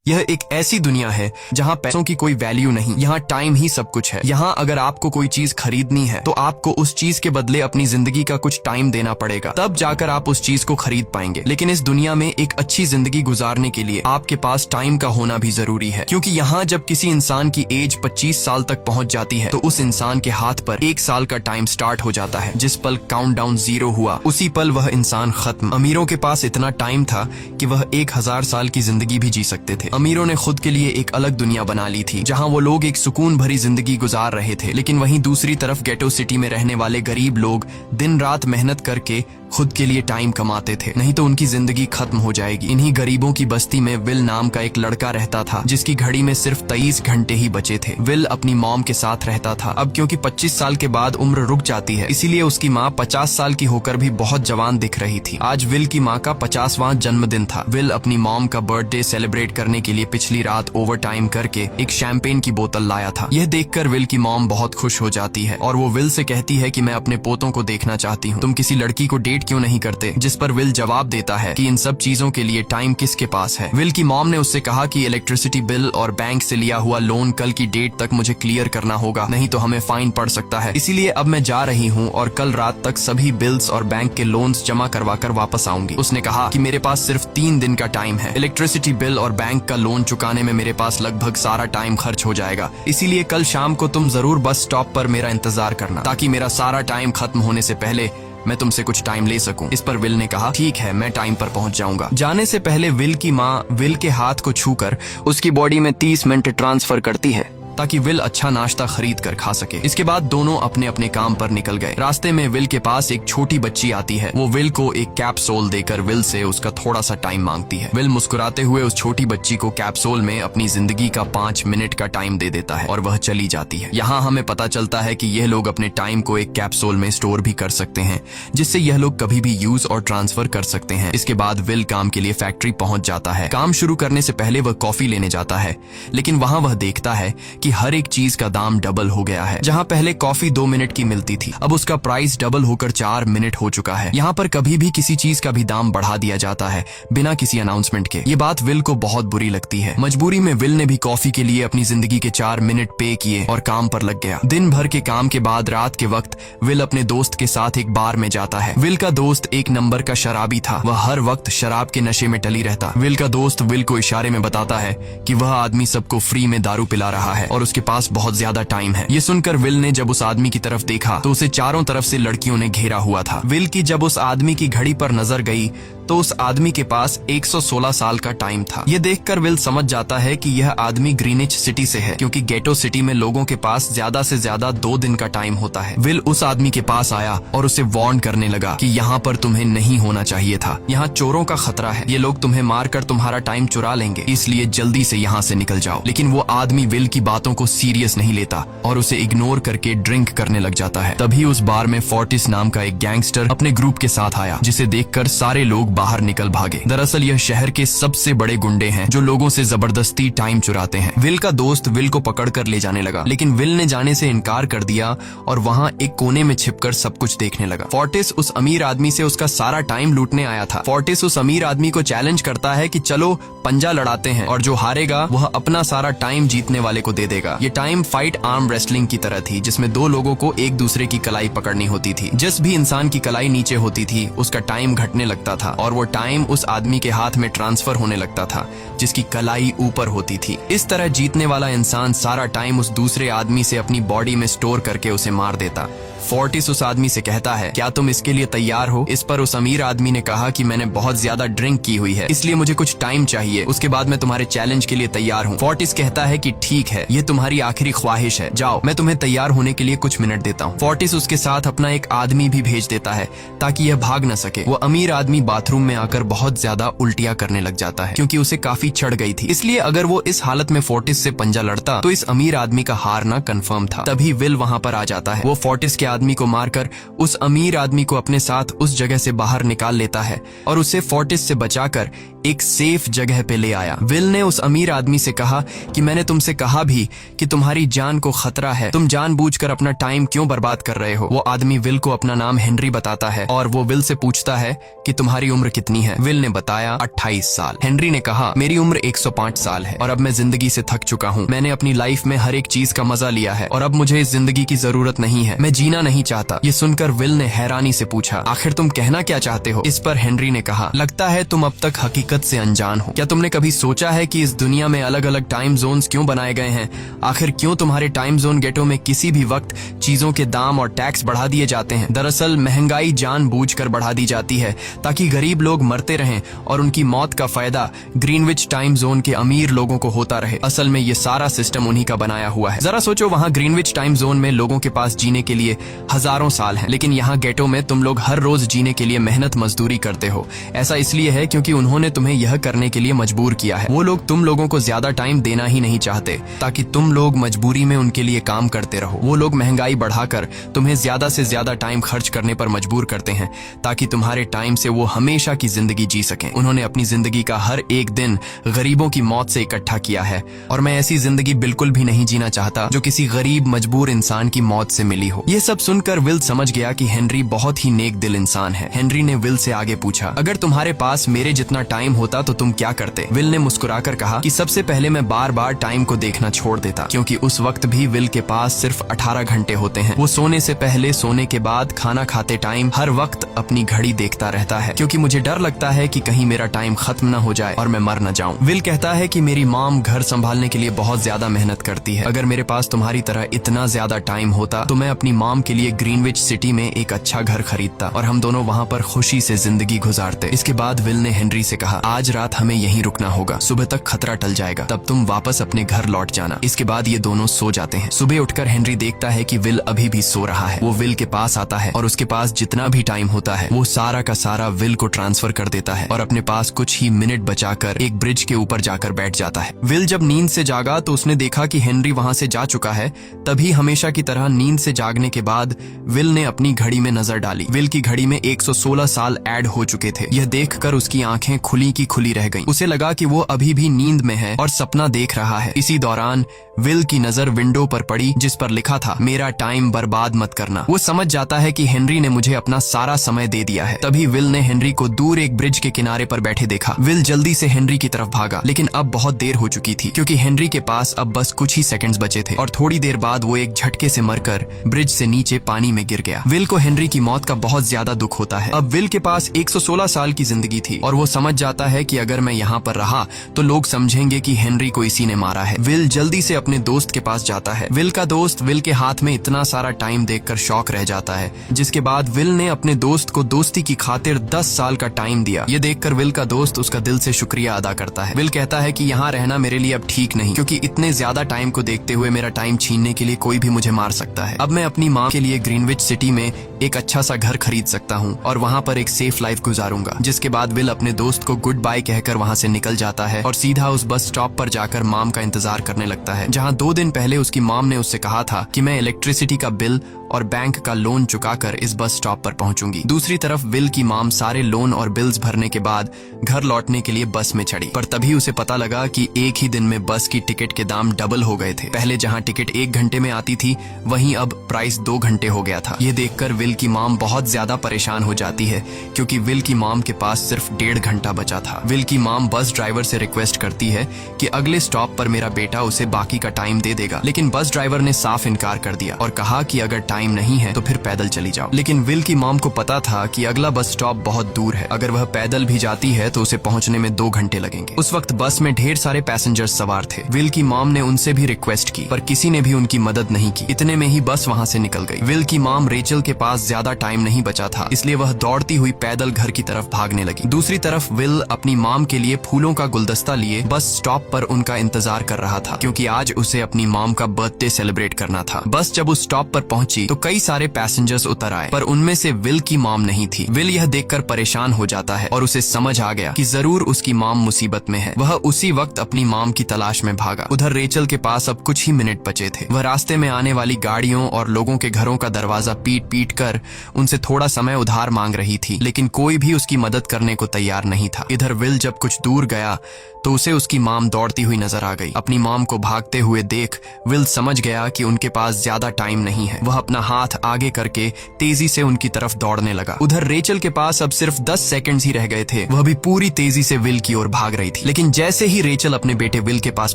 यह एक ऐसी दुनिया है जहाँ पैसों की कोई वैल्यू नहीं, यहाँ टाइम ही सब कुछ है। यहाँ अगर आपको कोई चीज खरीदनी है तो आपको उस चीज के बदले अपनी जिंदगी का कुछ टाइम देना पड़ेगा, तब जाकर आप उस चीज को खरीद पाएंगे। लेकिन इस दुनिया में एक अच्छी जिंदगी गुजारने के लिए आपके पास टाइम का होना भी जरूरी है, क्योंकि यहाँ जब किसी इंसान की एज 25 साल तक पहुँच जाती है तो उस इंसान के हाथ पर 1 साल का टाइम स्टार्ट हो जाता है। जिस पल काउंटडाउन 0 हुआ उसी पल वह इंसान खत्म। अमीरों के पास इतना टाइम था कि वह 1000 साल की जिंदगी भी जी सकते थे। अमीरों ने खुद के लिए एक अलग दुनिया बना ली थी जहां वो लोग एक सुकून भरी जिंदगी गुजार रहे थे, लेकिन वहीं दूसरी तरफ गेटो सिटी में रहने वाले गरीब लोग दिन रात मेहनत करके खुद के लिए टाइम कमाते थे, नहीं तो उनकी जिंदगी खत्म हो जाएगी। इन्हीं गरीबों की बस्ती में विल नाम का एक लड़का रहता था जिसकी घड़ी में सिर्फ 23 घंटे ही बचे थे। विल अपनी मॉम के साथ रहता था। अब क्योंकि 25 साल के बाद उम्र रुक जाती है, इसीलिए उसकी माँ 50 साल की होकर भी बहुत जवान दिख रही थी। आज विल की माँ का 50वां जन्मदिन था। विल अपनी मॉम का बर्थडे सेलिब्रेट करने के लिए पिछली रात ओवर टाइम करके एक शैंपेन की बोतल लाया था। यह देखकर विल की मॉम बहुत खुश हो जाती है और वो विल से कहती है कि मैं अपने पोतों को देखना चाहती हूँ, तुम किसी लड़की को डेट क्यों नहीं करते? जिस पर विल जवाब देता है कि इन सब चीजों के लिए टाइम किसके पास है। विल की मॉम ने उससे कहा कि इलेक्ट्रिसिटी बिल और बैंक से लिया हुआ लोन कल की डेट तक मुझे क्लियर करना होगा, नहीं तो हमें फाइन पड़ सकता है। इसीलिए अब मैं जा रही हूँ और कल रात तक सभी बिल्स और बैंक के लोन्स जमा करवा कर वापस आऊंगी। उसने कहा कि मेरे पास सिर्फ 3 दिन का टाइम है। इलेक्ट्रिसिटी बिल और बैंक का लोन चुकाने में मेरे पास लगभग सारा टाइम खर्च हो जाएगा, इसीलिए कल शाम को तुम जरूर बस स्टॉप पर मेरा इंतजार करना, ताकि मेरा सारा टाइम खत्म होने से पहले मैं तुमसे कुछ टाइम ले सकूं। इस पर विल ने कहा ठीक है, मैं टाइम पर पहुंच जाऊंगा। जाने से पहले विल की माँ विल के हाथ को छूकर उसकी बॉडी में 30 मिनट ट्रांसफर करती है ताकि विल अच्छा नाश्ता खरीद कर खा सके। इसके बाद दोनों अपने अपने काम पर निकल गए। रास्ते में विल के पास एक छोटी बच्ची आती है। वो विल को एक कैप्सूल देकर विल से उसका थोड़ा सा टाइम मांगती है। विल मुस्कुराते हुए उस छोटी बच्ची को कैप्सूल में अपनी जिंदगी का 5 मिनट का टाइम दे देता है और वह चली जाती है। यहाँ हमें पता चलता है कि यह लोग अपने टाइम को एक कैप्सूल में स्टोर भी कर सकते हैं, जिससे यह लोग कभी भी यूज और ट्रांसफर कर सकते हैं। इसके बाद विल काम के लिए फैक्ट्री पहुंच जाता है। काम शुरू करने से पहले वह कॉफी लेने जाता है, लेकिन वहाँ वह देखता है कि हर एक चीज का दाम डबल हो गया है। जहां पहले कॉफी 2 मिनट की मिलती थी, अब उसका प्राइस डबल होकर 4 मिनट हो चुका है। यहाँ पर कभी भी किसी चीज का भी दाम बढ़ा दिया जाता है बिना किसी अनाउंसमेंट के। ये बात विल को बहुत बुरी लगती है। मजबूरी में विल ने भी कॉफी के लिए अपनी जिंदगी के 4 मिनट पे किए और काम पर लग गया। दिन भर के काम के बाद रात के वक्त विल अपने दोस्त के साथ एक बार में जाता है। विल का दोस्त एक नंबर का शराबी था। वह हर वक्त शराब के नशे में टली रहता। विल का दोस्त विल को इशारे में बताता है कि वह आदमी सबको फ्री में दारू पिला रहा है और उसके पास बहुत ज्यादा टाइम है। ये सुनकर विल ने जब उस आदमी की तरफ देखा तो उसे चारों तरफ से लड़कियों ने घेरा हुआ था। विल की जब उस आदमी की घड़ी पर नजर गई तो उस आदमी के पास 116 साल का टाइम था। ये देखकर विल समझ जाता है कि यह आदमी ग्रीनिच सिटी से है, क्योंकि गेटो सिटी में लोगों के पास ज्यादा से ज्यादा 2 दिन का टाइम होता है। विल उस आदमी के पास आया और उसे वार्न करने लगा कि यहाँ पर तुम्हें नहीं होना चाहिए था। यहाँ चोरों का खतरा है, ये लोग तुम्हें मारकर तुम्हारा टाइम चुरा लेंगे, इसलिए जल्दी से यहाँ से निकल जाओ। लेकिन वो आदमी विल की बातों को सीरियस नहीं लेता और उसे इग्नोर करके ड्रिंक करने लग जाता है। तभी उस बार में फोर्टिस नाम का एक गैंगस्टर अपने ग्रुप के साथ आया, जिसे देखकर सारे लोग बाहर निकल भागे। दरअसल यह शहर के सबसे बड़े गुंडे हैं जो लोगों से जबरदस्ती टाइम चुराते हैं। विल का दोस्त विल को पकड़कर ले जाने लगा, लेकिन विल ने जाने से इनकार कर दिया और वहाँ एक कोने में छिपकर सब कुछ देखने लगा। फोर्टिस उस अमीर आदमी से उसका सारा टाइम लूटने आया था। फोर्टिस उस अमीर आदमी को चैलेंज करता है कि चलो पंजा लड़ाते हैं और जो हारेगा वह अपना सारा टाइम जीतने वाले को दे देगा। ये टाइम फाइट आर्म रेसलिंग की तरह थी, जिसमें 2 लोगों को एक दूसरे की कलाई पकड़नी होती थी। जिस भी इंसान की कलाई नीचे होती थी उसका टाइम घटने लगता था और वो टाइम उस आदमी के हाथ में ट्रांसफर होने लगता था जिसकी कलाई ऊपर होती थी। इस तरह जीतने वाला इंसान सारा टाइम उस दूसरे आदमी से अपनी बॉडी में स्टोर करके उसे मार देता। फोर्टिस उस आदमी से कहता है क्या तुम इसके लिए तैयार हो? इस पर उस अमीर आदमी ने कहा कि मैंने बहुत ज्यादा ड्रिंक की हुई है, इसलिए मुझे कुछ टाइम चाहिए, उसके बाद मैं तुम्हारे चैलेंज के लिए तैयार हूँ। फोर्टिस कहता है कि ठीक है, ये तुम्हारी आखिरी ख्वाहिश है, जाओ मैं तुम्हें तैयार होने के लिए कुछ मिनट देता हूँ। फोर्टिस उसके साथ अपना एक आदमी भी भेज देता है ताकि यह भाग न सके। वो अमीर आदमी बाथरूम में आकर बहुत ज्यादा उल्टियां करने लग जाता है, क्योंकि उसे काफी चढ़ गई थी। इसलिए अगर वो इस हालत में फोर्टिस से पंजा लड़ता तो इस अमीर आदमी का हारना कंफर्म था। तभी विल वहाँ पर आ जाता है। वो फोर्टिस के आदमी को मारकर उस अमीर आदमी को अपने साथ उस जगह से बाहर निकाल लेता है और उसे फोर्टिस से बचाकर एक सेफ जगह पे ले आया। विल ने उस अमीर आदमी से कहा कि मैंने तुमसे कहा भी कि तुम्हारी जान को खतरा है, तुम जानबूझकर अपना टाइम क्यों बर्बाद कर रहे हो। वो आदमी विल को अपना नाम हेनरी बताता है और वो विल से पूछता है कि तुम्हारी उम्र कितनी है। विल ने बताया 28 साल। हेनरी ने कहा मेरी उम्र 105 साल है और अब मैं जिंदगी से थक चुका हूँ। मैंने अपनी लाइफ में हर एक चीज का मजा लिया है और अब मुझे इस जिंदगी की जरूरत नहीं है, मैं जीना नहीं चाहता। ये सुनकर विल ने हैरानी से पूछा आखिर तुम कहना क्या चाहते हो। इस पर हेनरी ने कहा लगता है तुम अब तक हकीकत से अनजान हो। क्या तुमने कभी सोचा है कि इस दुनिया में अलग अलग टाइम जोन्स क्यों बनाए गए हैं। आखिर क्यों तुम्हारे टाइम जोन गेटो में किसी भी वक्त चीजों के दाम और टैक्स बढ़ा दिए जाते हैं। दरअसल महंगाई जानबूझकर बढ़ा दी जाती है ताकि गरीब लोग मरते रहें और उनकी मौत का फायदा ग्रीनविच टाइम जोन के अमीर लोगों को होता रहे। असल में ये सारा सिस्टम उन्हीं का बनाया हुआ है। जरा सोचो, वहाँ ग्रीनविच टाइम जोन में लोगों के पास जीने के लिए हजारों साल हैं, लेकिन यहाँ गेटो में तुम लोग हर रोज जीने के लिए मेहनत मजदूरी करते हो। ऐसा इसलिए है क्योंकि उन्होंने तुम्हें यह करने के लिए मजबूर किया है। वो लोग तुम लोगों को ज्यादा टाइम देना ही नहीं चाहते ताकि तुम लोग मजबूरी में उनके लिए काम करते रहो। वो लोग महंगाई बढ़ाकर तुम्हें ज्यादा से ज्यादा टाइम खर्च करने पर मजबूर करते हैं ताकि तुम्हारे टाइम से वो हमेशा की जिंदगी जी सकें। उन्होंने अपनी जिंदगी का हर एक दिन गरीबों की मौत से इकट्ठा किया है और मैं ऐसी जिंदगी बिल्कुल भी नहीं जीना चाहता जो किसी गरीब मजबूर इंसान की मौत से मिली हो। ये सब सुनकर विल समझ गया कि हेनरी बहुत ही नेक दिल इंसान है। हेनरी ने विल से आगे पूछा अगर तुम्हारे पास मेरे जितना टाइम होता तो तुम क्या करते। विल ने मुस्कुराकर कहा कि सबसे पहले मैं बार बार टाइम को देखना छोड़ देता, क्योंकि उस वक्त भी विल के पास सिर्फ 18 घंटे होते हैं। वो सोने से पहले, सोने के बाद, खाना खाते टाइम हर वक्त अपनी घड़ी देखता रहता है, क्योंकि मुझे डर लगता है कि कहीं मेरा टाइम खत्म न हो जाए और मैं मर न जाऊं। विल कहता है कि मेरी मॉम घर संभालने के लिए बहुत ज्यादा मेहनत करती है। अगर मेरे पास तुम्हारी तरह इतना ज्यादा टाइम होता तो मैं अपनी मॉम के लिए ग्रीनविच सिटी में एक अच्छा घर खरीदता और हम दोनों वहाँ पर खुशी से जिंदगी गुजारते। इसके बाद विल ने हेनरी से कहा आज रात हमें यहीं रुकना होगा, सुबह तक खतरा टल जाएगा, तब तुम वापस अपने घर लौट जाना। इसके बाद ये दोनों सो जाते हैं। सुबह उठकर हेनरी देखता है कि विल अभी भी सो रहा है। वो विल के पास आता है और उसके पास जितना भी टाइम होता है वो सारा का सारा विल को ट्रांसफर कर देता है और अपने पास कुछ ही मिनट बचाकर एक ब्रिज के ऊपर जाकर बैठ जाता है। विल जब नींद से जागा तो उसने देखा कि हेनरी वहाँ से जा चुका है। तभी हमेशा की तरह नींद से जागने के बाद विल ने अपनी घड़ी में नजर डाली। विल की घड़ी में 116 साल ऐड हो चुके थे। यह देखकर उसकी आंखें खुली की खुली रह गईं। उसे लगा कि वो अभी भी नींद में है और सपना देख रहा है। इसी दौरान विल की नजर विंडो पर पड़ी जिस पर लिखा था मेरा टाइम बर्बाद मत करना। वो समझ जाता है कि हेनरी ने मुझे अपना सारा समय दे दिया है। तभी विल ने हेनरी को दूर एक ब्रिज के किनारे पर बैठे देखा। विल जल्दी से हेनरी की तरफ भागा, लेकिन अब बहुत देर हो चुकी थी क्योंकि हेनरी के पास अब बस कुछ ही सेकंड्स बचे थे और थोड़ी देर बाद वो एक झटके से मरकर ब्रिज से नीचे पानी में गिर गया। विल को हेनरी की मौत का बहुत ज्यादा दुख होता है। अब विल के पास 116 साल की जिंदगी थी और वो समझ जाता है कि अगर मैं यहाँ पर रहा तो लोग समझेंगे कि हेनरी को इसी ने मारा है। विल जल्दी से अपने दोस्त के पास जाता है। विल का दोस्त विल के हाथ में इतना सारा टाइम देखकर शॉक रह जाता है, जिसके बाद विल ने अपने दोस्त को दोस्ती की खातिर 10 साल का टाइम दिया। ये देखकर विल का दोस्त उसका दिल से शुक्रिया अदा करता है। विल कहता है कि यहाँ रहना मेरे लिए अब ठीक नहीं, क्योंकि इतने ज्यादा टाइम को देखते हुए मेरा टाइम छीनने के लिए कोई भी मुझे मार सकता है। अब मैं अपनी माँ के लिए ग्रीनविच सिटी में एक अच्छा सा घर खरीद सकता हूँ और वहाँ पर एक सेफ लाइफ गुजारूंगा। जिसके बाद विल अपने दोस्त को गुड बाय कहकर वहाँ से निकल जाता है और सीधा उस बस स्टॉप पर जाकर मॉम का इंतजार करने लगता है, जहाँ 2 दिन पहले उसकी मॉम ने उससे कहा था कि मैं इलेक्ट्रिसिटी का बिल और बैंक का लोन चुकाकर इस बस स्टॉप पर पहुंचूंगी। दूसरी तरफ विल की मॉम सारे लोन और बिल्स भरने के बाद घर लौटने के लिए बस में चढ़ी, पर तभी उसे पता लगा कि एक ही दिन में बस की टिकट के दाम डबल हो गए थे। पहले जहां टिकट 1 घंटे में आती थी वहीं अब प्राइस 2 घंटे हो गया था। ये देखकर विल की मॉम बहुत ज्यादा परेशान हो जाती है, क्योंकि विल की मॉम के पास सिर्फ 1.5 घंटा बचा था। विल की मॉम बस ड्राइवर से रिक्वेस्ट करती है कि अगले स्टॉप पर मेरा बेटा उसे बाकी का टाइम दे देगा, लेकिन बस ड्राइवर ने साफ इनकार कर दिया और कहा कि अगर टाइम नहीं है तो फिर पैदल चली जाओ। लेकिन विल की मॉम को पता था कि अगला बस स्टॉप बहुत दूर है, अगर वह पैदल भी जाती है तो उसे पहुंचने में 2 घंटे लगेंगे। उस वक्त बस में ढेर सारे पैसेंजर्स सवार थे। विल की मॉम ने उनसे भी रिक्वेस्ट की, पर किसी ने भी उनकी मदद नहीं की। इतने में ही बस वहां से निकल गई। विल की मॉम रेचल के पास ज्यादा टाइम नहीं बचा था, इसलिए वह दौड़ती हुई पैदल घर की तरफ भागने लगी। दूसरी तरफ विल अपनी मॉम के लिए फूलों का गुलदस्ता लिए बस स्टॉप पर उनका इंतजार कर रहा था, क्योंकि आज उसे अपनी मॉम का बर्थडे सेलिब्रेट करना था। बस जब उस स्टॉप पर पहुंची थी तो कई सारे पैसेंजर्स उतर आए, पर उनमें से विल की मॉम नहीं थी। विल यह देखकर परेशान हो जाता है और उसे समझ आ गया कि जरूर उसकी मॉम मुसीबत में है। वह उसी वक्त अपनी मॉम की तलाश में भागा। उधर रेचल के पास अब कुछ ही मिनट बचे थे। वह रास्ते में आने वाली गाड़ियों और लोगों के घरों का दरवाजा पीट पीट कर उनसे थोड़ा समय उधार मांग रही थी, लेकिन कोई भी उसकी मदद करने को तैयार नहीं था। इधर विल जब कुछ दूर गया तो उसे उसकी मॉम दौड़ती हुई नजर आ गई। अपनी मॉम को भागते हुए देख विल समझ गया कि उनके पास ज्यादा टाइम नहीं है। वह अपना हाथ आगे करके तेजी से उनकी तरफ दौड़ने लगा। उधर रेचल के पास अब सिर्फ 10 सेकंड्स ही रह गए थे। वह भी पूरी तेजी से विल की ओर भाग रही थी, लेकिन जैसे ही रेचल अपने बेटे विल के पास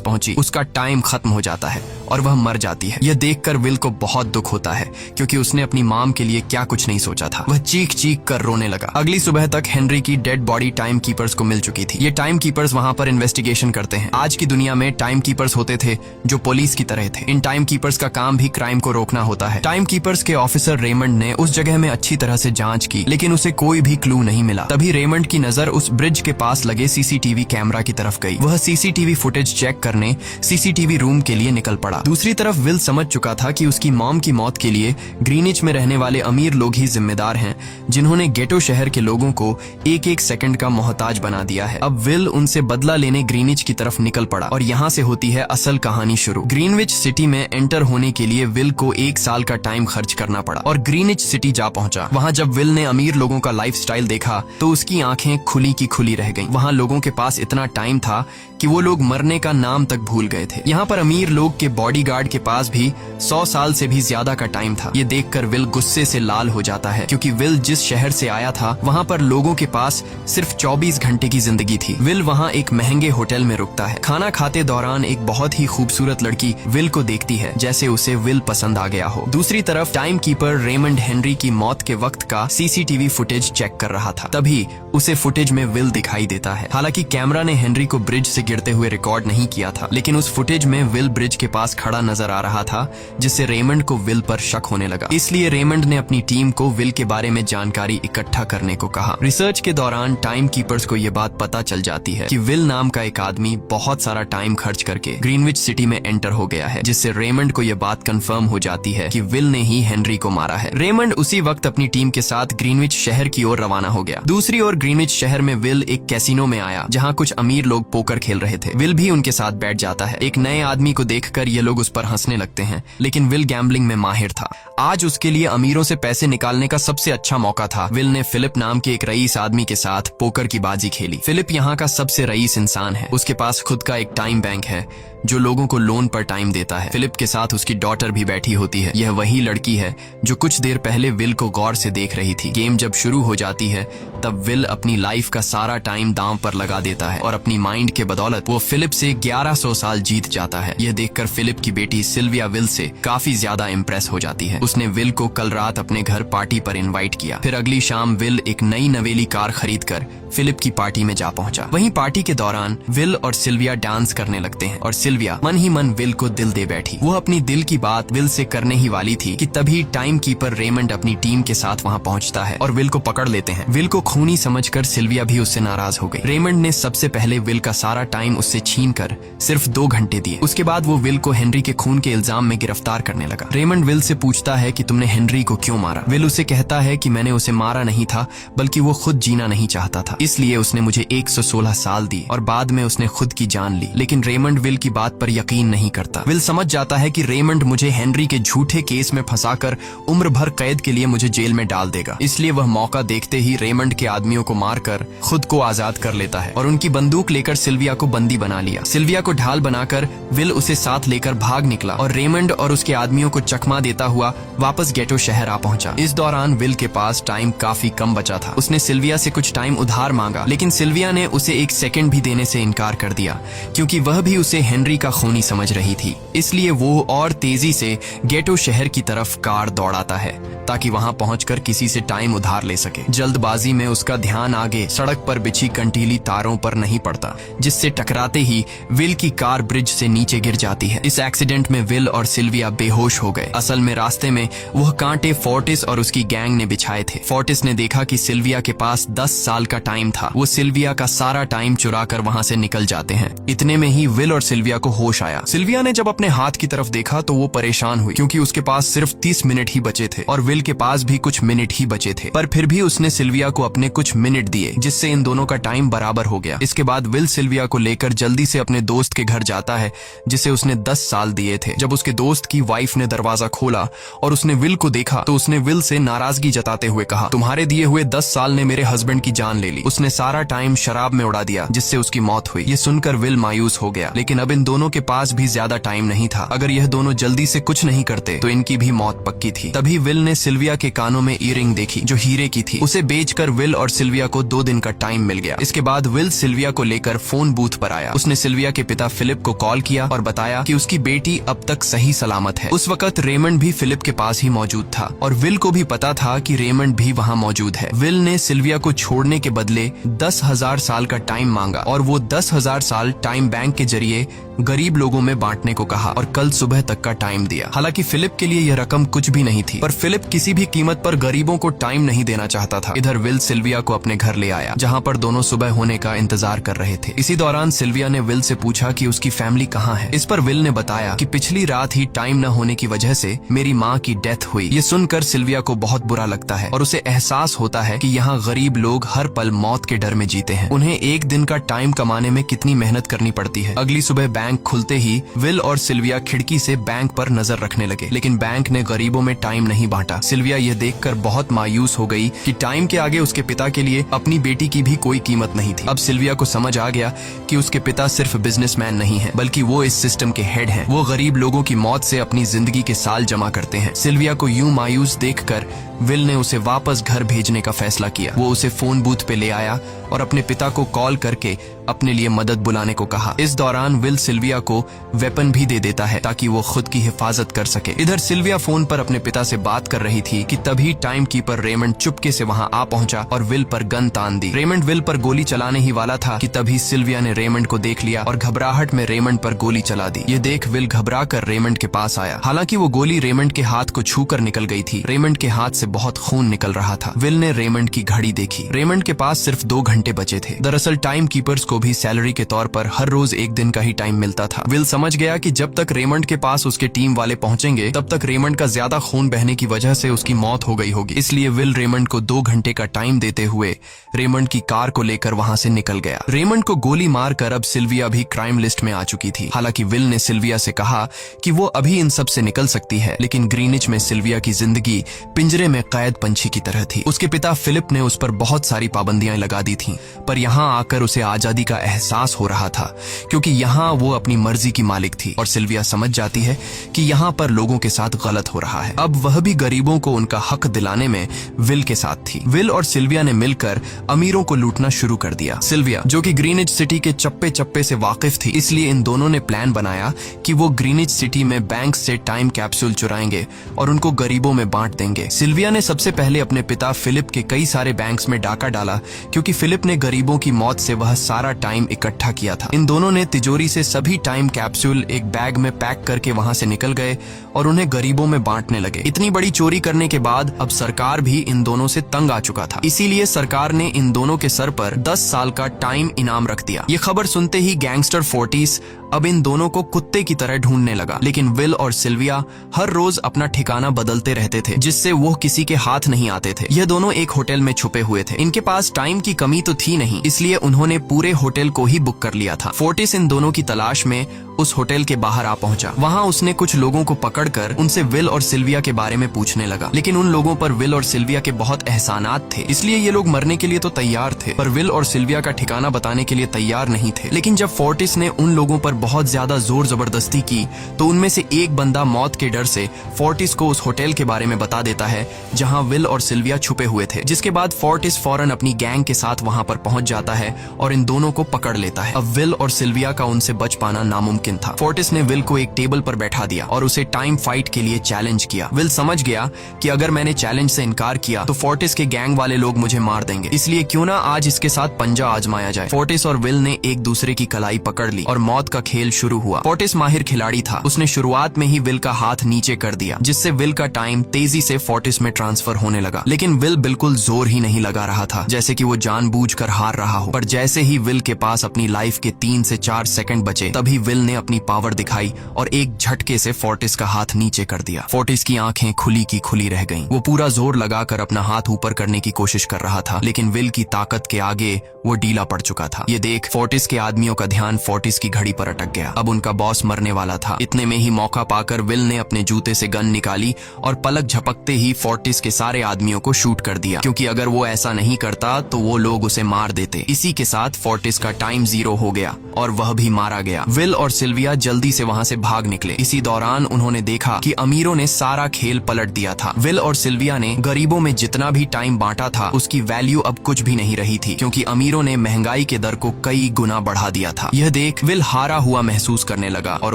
पहुंची, उसका टाइम खत्म हो जाता है और वह मर जाती है। यह देखकर विल को बहुत दुख होता है, क्योंकि उसने अपनी मॉम के लिए क्या कुछ नहीं सोचा था। वह चीख चीख कर रोने लगा। अगली सुबह तक हेनरी की डेड बॉडी टाइम कीपर्स को मिल चुकी थी। ये टाइम कीपर्स वहां पर इन्वेस्टिगेशन करते हैं। आज की दुनिया में टाइम कीपर्स होते थे जो पुलिस की तरह थे। इन टाइम कीपर्स का काम भी क्राइम को रोकना होता है। टाइम कीपर्स के ऑफिसर रेमंड ने उस जगह में अच्छी तरह से जांच की, लेकिन उसे कोई भी क्लू नहीं मिला। तभी रेमंड की नजर उस ब्रिज के पास लगे सीसीटीवी कैमरा की तरफ गई। वह सीसीटीवी फुटेज चेक करने सीसीटीवी रूम के लिए निकल पड़ा। दूसरी तरफ विल समझ चुका था कि उसकी मॉम की मौत के लिए ग्रीनिच में रहने वाले अमीर लोग ही जिम्मेदार हैं, जिन्होंने गेटो शहर के लोगों को एक एक सेकंड का मोहताज बना दिया है। अब विल उनसे बदला लेने ग्रीनिच की तरफ निकल पड़ा और यहाँ से होती है असल कहानी शुरू। ग्रीनविच सिटी में एंटर होने के लिए विल को 1 साल का टाइम खर्च करना पड़ा और ग्रीनिच सिटी जा पहुंचा। वहाँ जब विल ने अमीर लोगों का लाइफस्टाइल देखा तो उसकी आंखें खुली की खुली रह गईं। वहाँ लोगों के पास इतना टाइम था कि वो लोग मरने का नाम तक भूल गए थे। यहाँ पर अमीर लोग के बॉडीगार्ड के पास भी 100 साल से भी ज्यादा का टाइम था। ये देखकर विल गुस्से से लाल हो जाता है, क्योंकि विल जिस शहर से आया था वहाँ पर लोगों के पास सिर्फ 24 घंटे की जिंदगी थी। विल वहाँ एक महंगे होटल में रुकता है। खाना खाते दौरान एक बहुत ही खूबसूरत लड़की विल को देखती है, जैसे उसे विल पसंद आ गया हो। दूसरी तरफ टाइम कीपर रेमंड हेनरी की मौत के वक्त का सीसीटीवी फुटेज चेक कर रहा था। तभी उसे फुटेज में विल दिखाई देता है। हालांकि कैमरा ने हेनरी को ब्रिज से गिरते हुए रिकॉर्ड नहीं किया था, लेकिन उस फुटेज में विल ब्रिज के पास खड़ा नजर आ रहा था, जिससे रेमंड को विल पर शक होने लगा। इसलिए रेमंड ने अपनी टीम को विल के बारे में जानकारी इकट्ठा करने को कहा। रिसर्च के दौरान टाइम कीपर्स को यह बात पता चल जाती है कि विल नाम का एक आदमी बहुत सारा टाइम खर्च करके ग्रीनविच सिटी में एंटर हो गया है, जिससे रेमंड को यह बात कंफर्म हो जाती है कि विल ने ही हेनरी को मारा है। रेमंड उसी वक्त अपनी टीम के साथ ग्रीनविच शहर की ओर रवाना हो गया। दूसरी ओर ग्रीनविच शहर में विल एक कैसीनो में आया, जहाँ कुछ अमीर लोग पोकर खेल रहे थे। विल भी उनके साथ बैठ जाता है। एक नए आदमी को देखकर ये लोग उस पर हंसने लगते हैं, लेकिन विल गैम्बलिंग में माहिर था। आज उसके लिए अमीरों से पैसे निकालने का सबसे अच्छा मौका था। विल ने फिलिप नाम के एक रईस आदमी के साथ पोकर की बाजी खेली। फिलिप यहाँ का सबसे रईस इंसान है। उसके पास खुद का एक टाइम बैंक है जो लोगों को लोन पर टाइम देता है। फिलिप के साथ उसकी डॉटर भी बैठी होती है। यह वही लड़की है जो कुछ देर पहले विल को गौर से देख रही थी। गेम जब शुरू हो जाती है तब विल अपनी लाइफ का सारा टाइम दांव पर लगा देता है और अपनी माइंड के बदौलत वो फिलिप से 1100 साल जीत जाता है। यह देखकर फिलिप की बेटी सिल्विया विल से काफी ज्यादा इम्प्रेस हो जाती है। उसने विल को कल रात अपने घर पार्टी पर इनवाइट किया। फिर अगली शाम विल एक नई नवेली कार खरीदकर फिलिप की पार्टी में जा पहुंचा। वहीं पार्टी के दौरान विल और सिल्विया डांस करने लगते हैं और सिल्विया मन ही मन विल को दिल दे बैठी। वो अपनी दिल की बात विल से करने ही वाली थी कि तभी टाइम कीपर रेमंड अपनी टीम के साथ वहां पहुंचता है और विल को पकड़ लेते हैं। विल को खूनी समझकर सिल्विया भी उससे नाराज हो गई। रेमंड ने सबसे पहले विल का सारा टाइम उससे छीन कर सिर्फ 2 घंटे दिए। उसके बाद वो विल को हेनरी के खून के इल्जाम में गिरफ्तार करने लगा। रेमंड विल से पूछता है कि तुमने हेनरी को क्यों मारा। विल उसे कहता है कि मैंने उसे मारा नहीं था, बल्कि वो खुद जीना नहीं चाहता था, इसलिए उसने मुझे 116 साल दिए और बाद में उसने खुद की जान ली। लेकिन रेमंड विल की बात पर यकीन नहीं करता। विल समझ जाता है कि रेमंड मुझे हेनरी के झूठे केस में फंसाकर उम्र भर कैद के लिए मुझे जेल में डाल देगा। इसलिए वह मौका देखते ही रेमंड के आदमियों को मारकर खुद को आजाद कर लेता है और उनकी बंदूक लेकर सिल्विया को बंदी बना लिया। सिल्विया को ढाल बनाकर विल उसे साथ लेकर भाग निकला और रेमंड और उसके आदमियों को चकमा देता हुआ वापस गेटो शहर आ पहुंचा। इस दौरान विल के पास टाइम काफी कम बचा था। उसने सिल्विया से कुछ टाइम उधार मांगा, लेकिन सिल्विया ने उसे 1 सेकंड भी देने से इनकार कर दिया, क्योंकि वह भी उसे हेनरी का खूनी समझ रही थी। इसलिए वो और तेजी से गेटो शहर की तरफ कार दौड़ाता है ताकि वहां पहुंचकर किसी से टाइम उधार ले सके। जल्दबाजी में उसका ध्यान आगे सड़क पर बिछी कंटीली तारों पर नहीं पड़ता, जिससे टकराते ही विल की कार ब्रिज से नीचे गिर जाती है। इस एक्सीडेंट में विल और सिल्विया बेहोश हो गए। असल में रास्ते में वह कांटे फोर्टिस और उसकी गैंग ने बिछाए थे। फोर्टिस ने देखा कि सिल्विया के पास 10 साल का टाइम टाइम था। वो सिल्विया का सारा टाइम चुरा कर वहाँ से निकल जाते हैं। इतने में ही विल और सिल्विया को होश आया। सिल्विया ने जब अपने हाथ की तरफ देखा तो वो परेशान हुई, क्योंकि उसके पास सिर्फ 30 मिनट ही बचे थे और विल के पास भी कुछ मिनट ही बचे थे। पर फिर भी उसने सिल्विया को अपने कुछ मिनट दिए, जिससे इन दोनों का टाइम बराबर हो गया। इसके बाद विल सिल्विया को लेकर जल्दी से अपने दोस्त के घर जाता है, जिसे उसने 10 साल दिए थे। जब उसके दोस्त की वाइफ ने दरवाजा खोला और उसने विल को देखा तो उसने विल से नाराजगी जताते हुए कहा, तुम्हारे दिए हुए 10 साल ने मेरे हस्बैंड की जान ले ली। उसने सारा टाइम शराब में उड़ा दिया, जिससे उसकी मौत हुई। ये सुनकर विल मायूस हो गया, लेकिन अब इन दोनों के पास भी ज्यादा टाइम नहीं था। अगर यह दोनों जल्दी से कुछ नहीं करते तो इनकी भी मौत पक्की थी। तभी विल ने सिल्विया के कानों में ईयरिंग देखी, जो हीरे की थी। उसे बेचकर विल और सिल्विया को 2 दिन का टाइम मिल गया। इसके बाद विल सिल्विया को लेकर फोन बूथ पर आया। उसने सिल्विया के पिता फिलिप को कॉल किया और बताया कि उसकी बेटी अब तक सही सलामत है। उस वक्त रेमंड भी फिलिप के पास ही मौजूद था और विल को भी पता था कि रेमंड भी वहाँ मौजूद है। विल ने सिल्विया को छोड़ने के बदले 10,000 साल का टाइम मांगा और वो 10,000 साल टाइम बैंक के जरिए गरीब लोगों में बांटने को कहा और कल सुबह तक का टाइम दिया। हालांकि फिलिप के लिए यह रकम कुछ भी नहीं थी, पर फिलिप किसी भी कीमत पर गरीबों को टाइम नहीं देना चाहता था। इधर विल सिल्विया को अपने घर ले आया, जहाँ पर दोनों सुबह होने का इंतजार कर रहे थे। इसी दौरान सिल्विया ने विल से पूछा कि उसकी फैमिली कहाँ है। इस पर विल ने बताया कि पिछली रात ही टाइम न होने की वजह से मेरी माँ की डेथ हुई। ये सुनकर सिल्विया को बहुत बुरा लगता है और उसे एहसास होता है कि यहाँ गरीब लोग हर पल मौत के डर में जीते हैं। उन्हें एक दिन का टाइम कमाने में कितनी मेहनत करनी पड़ती है। अगली सुबह बैंक खुलते ही विल और सिल्विया खिड़की से बैंक पर नजर रखने लगे, लेकिन बैंक ने गरीबों में टाइम नहीं बांटा। सिल्विया ये देखकर बहुत मायूस हो गई कि टाइम के आगे उसके पिता के लिए अपनी बेटी की भी कोई कीमत नहीं थी। अब सिल्विया को समझ आ गया कि उसके पिता सिर्फ बिजनेसमैन नहीं है, बल्कि वो इस सिस्टम के हेड हैं। वो गरीब लोगों की मौत से अपनी जिंदगी के साल जमा करते हैं। सिल्विया को यूं मायूस देखकर विल ने उसे वापस घर भेजने का फैसला किया। वो उसे फोन बूथ पे ले आया और अपने पिता को कॉल करके अपने लिए मदद बुलाने को कहा। इस दौरान विल सिल्विया को वेपन भी दे देता है ताकि वो खुद की हिफाजत कर सके। इधर सिल्विया फोन पर अपने पिता से बात कर रही थी कि तभी टाइम कीपर रेमंड चुपके से वहां आ पहुंचा और विल पर गन तान दी। रेमंड विल पर गोली चलाने ही वाला था कि तभी सिल्विया ने रेमंड को देख लिया और घबराहट में रेमंड पर गोली चला दी। ये देख विल घबरा कर रेमंड के पास आया। हालांकि वो गोली रेमंड के हाथ को छू कर निकल गई थी। रेमंड के हाथ से बहुत खून निकल रहा था। विल ने रेमंड की घड़ी देखी। रेमंड के पास सिर्फ 2 घंटे बचे थे। दरअसल टाइम कीपर्स को भी सैलरी के तौर पर हर रोज 1 दिन का ही टाइम मिलता था। विल समझ गया कि जब तक रेमंड के पास उसके टीम वाले पहुंचेंगे तब तक रेमंड का ज्यादा खून बहने की वजह से उसकी मौत हो गई होगी। इसलिए विल रेमंड को 2 घंटे का टाइम देते हुए रेमंड की कार को लेकर वहां से निकल गया। रेमंड को गोली मारकर अब सिल्विया भी क्राइम लिस्ट में आ चुकी थी। हालांकि विल ने सिल्विया से कहा कि वो अभी इन सब से निकल सकती है, लेकिन ग्रीनिच में सिल्विया की जिंदगी पिंजरे में कैद पंछी की तरह थी। उसके पिता फिलिप ने उस पर बहुत सारी पाबंदियां लगा दी थीं, पर यहाँ आकर उसे आजादी का एहसास हो रहा था, क्योंकि यहाँ वो अपनी मर्जी की मालिक थी और सिल्विया समझ जाती है कि यहाँ पर लोगों के साथ गलत हो रहा है। अब वह भी गरीबों को उनका हक दिलाने में विल के साथ थी। विल और सिल्विया ने मिलकर अमीरों को लूटना शुरू कर दिया। सिल्विया, जो कि ग्रीनिच सिटी के चप्पे चप्पे से वाकिफ थी, इसलिए इन दोनों ने प्लान बनाया कि वो ग्रीनिच सिटी में बैंक से टाइम कैप्सूल चुराएंगे और उनको गरीबों में बांट देंगे। सिल्विया ने सबसे पहले अपने पिता फिलिप के कई सारे बैंक्स में डाका डाला, क्योंकि फिलिप ने गरीबों की मौत से वह सारा टाइम इकट्ठा किया था। इन दोनों ने तिजोरी से सभी टाइम कैप्सूल एक बैग में पैक करके वहां से निकल गए और उन्हें गरीबों में बांटने लगे। इतनी बड़ी चोरी करने के बाद अब सरकार भी इन दोनों से तंग आ चुका था। इसीलिए सरकार ने इन दोनों के सर पर 10 साल का टाइम इनाम रख दिया। ये खबर सुनते ही गैंगस्टर फोर्टिस अब इन दोनों को कुत्ते की तरह ढूंढने लगा। लेकिन विल और सिल्विया हर रोज अपना ठिकाना बदलते रहते थे, जिससे वो किसी के हाथ नहीं आते थे। ये दोनों एक होटल में छुपे हुए थे। इनके पास टाइम की कमी तो थी नहीं, इसलिए उन्होंने पूरे होटल को ही बुक कर लिया था। फोर्टिस इन दोनों की तलाश में उस होटल के बाहर आ पहुंचा। वहां उसने कुछ लोगों को पकड़कर उनसे विल और सिल्विया के बारे में पूछने लगा, लेकिन उन लोगों पर विल और सिल्विया के बहुत एहसानात थे, इसलिए ये लोग मरने के लिए तो तैयार थे, पर विल और सिल्विया का ठिकाना बताने के लिए तैयार नहीं थे। लेकिन जब फोर्टिस ने उन लोगों पर बहुत ज्यादा जोर जबरदस्ती की तो उनमें से एक बंदा मौत के डर से फोर्टिस को उस होटल के बारे में बता देता है जहां विल और सिल्विया छुपे हुए थे, जिसके बाद फोर्टिस फौरन अपनी गैंग के साथ वहां पर पहुंच जाता है और इन दोनों को पकड़ लेता है। अब विल और सिल्विया का उनसे बच पाना नामुमकिन नामुमकिन था। फोर्टिस ने विल को एक टेबल पर बैठा दिया और उसे टाइम फाइट के लिए चैलेंज किया। विल समझ गया कि अगर मैंने चैलेंज से इनकार किया तो फोर्टिस के गैंग वाले लोग मुझे मार देंगे, इसलिए क्यों ना आज इसके साथ पंजा आजमाया जाए। फोर्टिस और विल ने एक दूसरे की कलाई पकड़ ली और मौत का खेल शुरू हुआ। फोर्टिस माहिर खिलाड़ी था, उसने शुरुआत में ही विल का हाथ नीचे कर दिया, जिससे विल का टाइम तेजी से फोर्टिस में ट्रांसफर होने लगा। लेकिन विल बिल्कुल जोर ही नहीं लगा रहा था, जैसे कि वो जानबूझकर हार रहा हो। पर जैसे ही विल के पास अपनी लाइफ के 3 से 4 सेकंड बचे, तभी विल ने अपनी पावर दिखाई और एक झटके से फोर्टिस का हाथ नीचे कर दिया। फोर्टिस की आंखें खुली की खुली रह गईं। वो पूरा जोर लगाकर अपना हाथ ऊपर करने की कोशिश कर रहा था, लेकिन विल की ताकत के आगे वो ढीला पड़ चुका था। ये देख फोर्टिस के आदमियों का ध्यान फोर्टिस की घड़ी पर अटक गया। अब उनका बॉस मरने वाला था। इतने में ही मौका पाकर विल ने अपने जूते से गन निकाली और पलक झपकते ही फोर्टिस के सारे आदमियों को शूट कर दिया, क्योंकि अगर वो ऐसा नहीं करता तो वो लोग उसे मार देते। इसी के साथ फोर्टिस का टाइम 0 हो गया और वह भी मारा गया। विल और सिल्विया जल्दी से वहां से भाग निकले। इसी दौरान उन्होंने देखा कि अमीरों ने सारा खेल पलट दिया था। विल और सिल्विया ने गरीबों में जितना भी टाइम बांटा था उसकी वैल्यू अब कुछ भी नहीं रही थी, क्योंकि अमीरों ने महंगाई के दर को कई गुना बढ़ा दिया था। यह देख विल हारा हुआ महसूस करने लगा और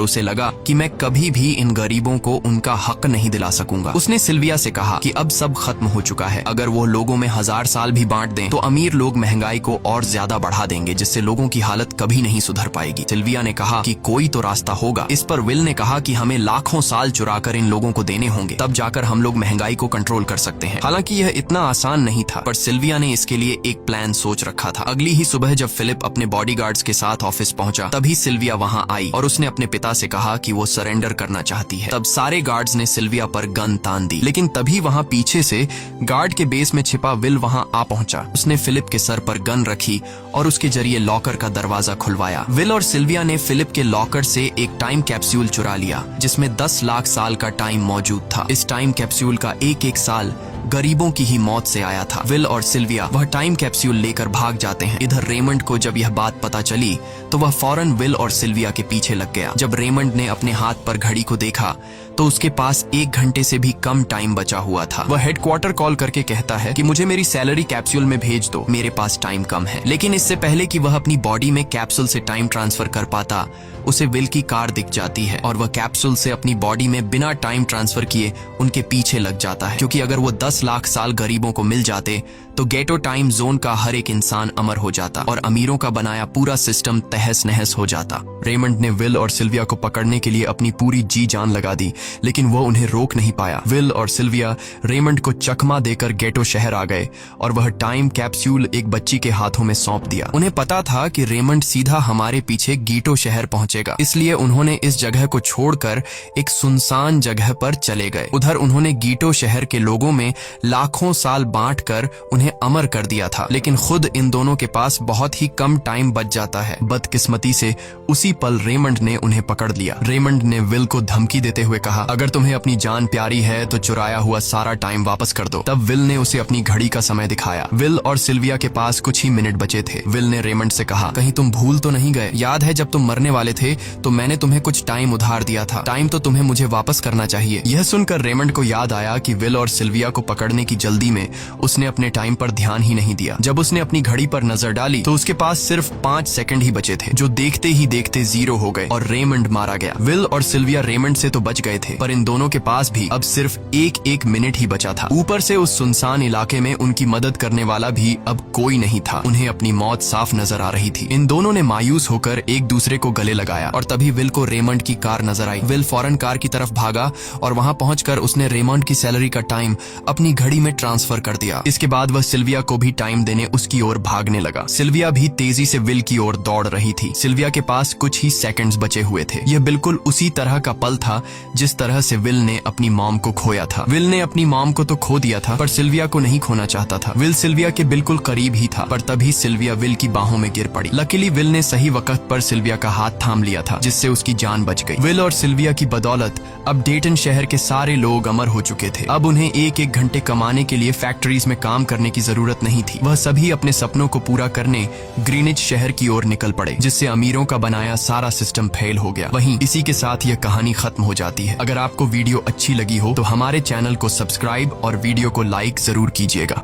उसे लगा कि मैं कभी भी इन गरीबों को उनका हक नहीं दिला सकूंगा। उसने सिल्विया से कहा कि अब सब खत्म हो चुका है, अगर वो लोगों में 1000 साल भी बांट दें तो अमीर लोग महंगाई को और ज्यादा बढ़ा देंगे, जिससे लोगों की हालत कभी नहीं सुधर पाएगी। सिल्विया ने कहा कि कोई तो रास्ता होगा। इस पर विल ने कहा कि हमें लाखों साल चुराकर इन लोगों को देने होंगे, तब जाकर हम लोग महंगाई को कंट्रोल कर सकते हैं। हालांकि यह इतना आसान नहीं था, पर सिल्विया ने इसके लिए एक प्लान सोच रखा था। अगली ही सुबह जब फिलिप अपने बॉडीगार्ड्स के साथ ऑफिस पहुंचा, तभी सिल्विया वहां आई और उसने अपने पिता से कहा कि वो सरेंडर करना चाहती है। तब सारे गार्ड्स ने सिल्विया पर गन तान दी, लेकिन तभी वहां पीछे से गार्ड के बेस में छिपा विल वहां आ पहुंचा। उसने फिलिप के सर पर गन रखी और उसके जरिए लॉकर का दरवाजा खुलवाया। विल और सिल्विया ने फिलिप के लॉकर से एक टाइम कैप्सूल चुरा लिया, जिसमें 10 लाख साल का टाइम मौजूद था। इस टाइम कैप्सूल का एक साल गरीबों की ही मौत से आया था। विल और सिल्विया वह टाइम कैप्सूल लेकर भाग जाते हैं। इधर रेमंड को जब यह बात पता चली तो वह फौरन विल और सिल्विया के पीछे लग गया। जब रेमंड ने अपने हाथ पर घड़ी को देखा तो उसके पास 1 घंटे से भी कम टाइम बचा हुआ था। वह हेडक्वार्टर कॉल करके कहता है कि मुझे मेरी सैलरी कैप्सूल में भेज दो, मेरे पास टाइम कम है। लेकिन इससे पहले कि वह अपनी बॉडी में कैप्सूल से टाइम ट्रांसफर कर पाता, उसे विल की कार दिख जाती है और वह कैप्सूल से अपनी बॉडी में बिना टाइम ट्रांसफर किए उनके पीछे लग जाता है, क्योंकि अगर वो 10 लाख साल गरीबों को मिल जाते तो गेटो टाइम जोन का हर एक इंसान अमर हो जाता और अमीरों का बनाया पूरा सिस्टम तहस नहस हो जाता। रेमंड ने विल और सिल्विया को पकड़ने के लिए अपनी पूरी जी जान लगा दी, लेकिन वो उन्हें रोक नहीं पाया। विल और सिल्विया रेमंड को चकमा देकर गेटो शहर आ गए और वह टाइम कैप्सूल एक बच्ची के हाथों में सौंप दिया। उन्हें पता था कि रेमंड सीधा हमारे पीछे गीटो शहर पहुंचेगा, इसलिए उन्होंने इस जगह को छोड़कर एक सुनसान जगह पर चले गए। उधर उन्होंने गीटो शहर के लोगों में लाखों साल बांटकर उन्हें अमर कर दिया था, लेकिन खुद इन दोनों के पास बहुत ही कम टाइम बच जाता है। बदकिस्मती से उसी पल रेमंड ने उन्हें पकड़ लिया। रेमंड ने विल को धमकी देते हुए कहा, अगर तुम्हें अपनी जान प्यारी है तो चुराया हुआ सारा टाइम वापस कर दो। तब विल ने उसे अपनी घड़ी का समय दिखाया। विल और सिल्विया के पास कुछ ही मिनट बचे थे। विल ने रेमंड से कहा, कहीं तुम भूल तो नहीं गए? याद है जब तुम मरने वाले थे तो मैंने तुम्हें कुछ टाइम उधार दिया था, टाइम तो तुम्हें मुझे वापस करना चाहिए। यह सुनकर रेमंड को याद आया कि विल और सिल्विया को पकड़ने की जल्दी में उसने अपने टाइम पर ध्यान ही नहीं दिया। जब उसने अपनी घड़ी पर नजर डाली तो उसके पास सिर्फ 5 सेकंड ही बचे थे, जो देखते ही देखते 0 हो गए और रेमंड मारा गया। विल और सिल्विया रेमंड से तो बच गए थे, पर इन दोनों के पास भी अब सिर्फ एक मिनट ही बचा था। ऊपर से उस सुनसान इलाके में उनकी मदद करने वाला भी अब कोई नहीं था। उन्हें अपनी मौत साफ नजर आ रही थी। इन दोनों ने मायूस होकर एक दूसरे को गले लगाया और तभी विल को रेमंड की कार नजर आई। विल फौरन कार की तरफ भागा और वहां पहुंचकर उसने रेमंड की सैलरी का टाइम अपनी घड़ी में ट्रांसफर कर दिया। इसके बाद वह सिल्विया को भी टाइम देने उसकी ओर भागने लगा। सिल्विया भी तेजी से विल की ओर दौड़ रही थी। सिल्विया के पास कुछ ही सेकंड्स बचे हुए थे। यह बिल्कुल उसी तरह का पल था जिस तरह से विल ने अपनी मॉम को खोया था। विल ने अपनी मॉम को तो खो दिया था, पर सिल्विया को नहीं खोना चाहता था। विल सिल्विया के बिल्कुल करीब ही था, पर तभी सिल्विया विल की बाहों में गिर पड़ी। लकीली विल ने सही वक्त पर सिल्विया का हाथ थाम लिया था, जिससे उसकी जान बच गई। विल और सिल्विया की बदौलत अब डेटन शहर के सारे लोग अमर हो चुके थे। अब उन्हें 1-1 घंटे कमाने के लिए फैक्ट्रीज में काम करने की जरूरत नहीं थी। वह सभी अपने सपनों को पूरा करने ग्रीनिच शहर की ओर निकल पड़े, जिससे अमीरों का बनाया सारा सिस्टम फेल हो गया। वहीं इसी के साथ यह कहानी खत्म हो जाती है। अगर आपको वीडियो अच्छी लगी हो तो हमारे चैनल को सब्सक्राइब और वीडियो को लाइक जरूर कीजिएगा।